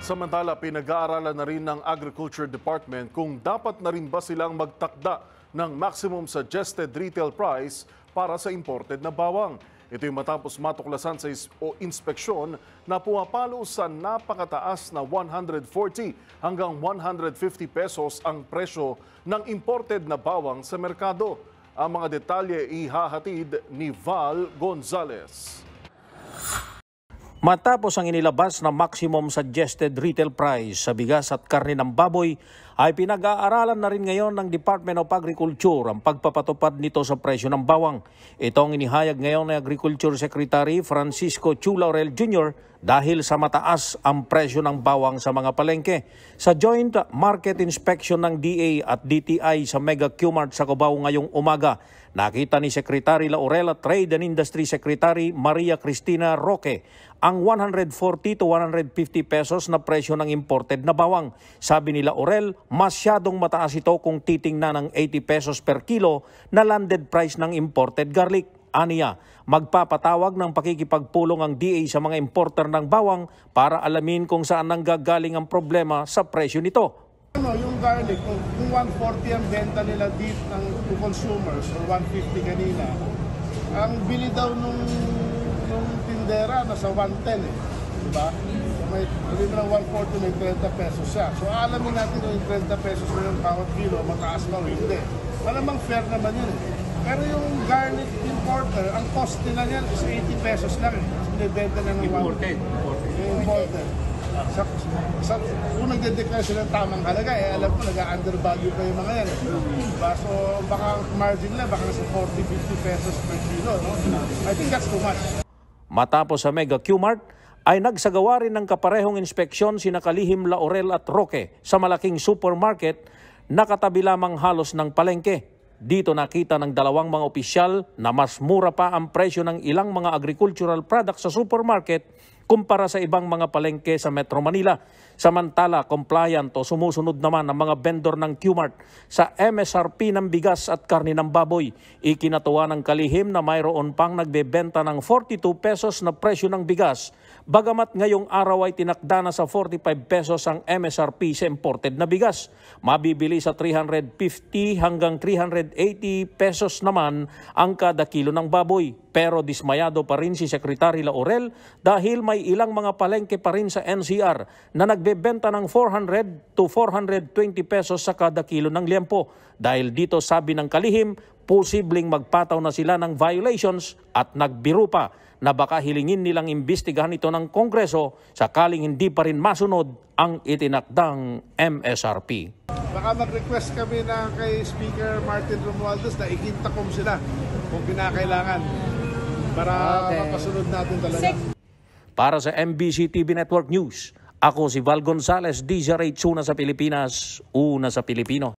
Samantala, pinag-aaralan na rin ng Agriculture Department kung dapat na rin ba silang magtakda ng maximum suggested retail price para sa imported na bawang. Ito'y matapos matuklasan sa inspeksyon na pumapalo sa napakataas na 140 hanggang 150 pesos ang presyo ng imported na bawang sa merkado. Ang mga detalye ihahatid ni Val Gonzalez. Matapos ang inilabas na maximum suggested retail price sa bigas at karne ng baboy, ay pinag-aaralan na rin ngayon ng Department of Agriculture ang pagpapatupad nito sa presyo ng bawang. Ito ang inihayag ngayon ng Agriculture Secretary Francisco Chu Laurel Jr. dahil sa mataas ang presyo ng bawang sa mga palengke. Sa joint market inspection ng DA at DTI sa Mega Q-Mart sa Cubao ngayong umaga, nakita ni Secretary Laurel at Trade and Industry Secretary Maria Cristina Roque ang 140 to 150 pesos na presyo ng imported na bawang. Sabi ni Laurel, masyadong mataas ito kung titingnan ng 80 pesos per kilo na landed price ng imported garlic. Aniya, magpapatawag ng pakikipagpulong ang DA sa mga importer ng bawang para alamin kung saan nanggagaling ang problema sa presyo nito. Yung garlic, kung 140 ang benta nila deep to consumers or 150 kanina, ang bili daw nung tindera nasa 110 diba? May bili ng 140, may 30 pesos siya. So alamin natin yung 30 pesos na yung bawat kilo, mataas ba o hindi. Malamang fair naman yun. Pero yung garlic importer, ang cost nila niyan is 80 pesos lang. Binibenta na ng imported. Kung nagde-declare sila ng tamang halaga, alam ko nag-undervalue pa yung mga yan. Diba? So baka margin lang, baka nasa 40-50 pesos per kilo. No? I think that's too much. Matapos sa Mega Q-Mart, ay nagsagawa rin ng kaparehong inspeksyon sina Kalihim, Laurel at Roque sa malaking supermarket na katabi lamang halos ng palengke. Dito nakita ng dalawang mga opisyal na mas mura pa ang presyo ng ilang mga agricultural products sa supermarket kumpara sa ibang mga palengke sa Metro Manila. Samantala, compliant o sumusunod naman ang mga vendor ng Q-Mart sa MSRP ng bigas at karne ng baboy. Ikinatuwa ng Kalihim na mayroon pang nagbebenta ng 42 pesos na presyo ng bigas, bagamat ngayong araw ay tinakda na sa 45 pesos ang MSRP sa imported na bigas. Mabibili sa 350 hanggang 380 pesos naman ang kada kilo ng baboy. Pero dismayado pa rin si Secretary Laurel dahil may ilang mga palengke pa rin sa NCR na nagbebenta ng 400 to 420 pesos sa kada kilo ng liempo. Dahil dito, sabi ng Kalihim, posibleng magpataw na sila ng violations at nagbiro pa na baka hilingin nilang imbestigahan ito ng Kongreso sakaling hindi pa rin masunod ang itinakdang MSRP. Baka mag-request kami na kay Speaker Martin Romualdez na ikintakom sila kung kinakailangan para mapasunod natin talaga. Para sa MBC TV Network News, ako si Val Gonzalez, DZRH, una sa Pilipinas, una sa Pilipino.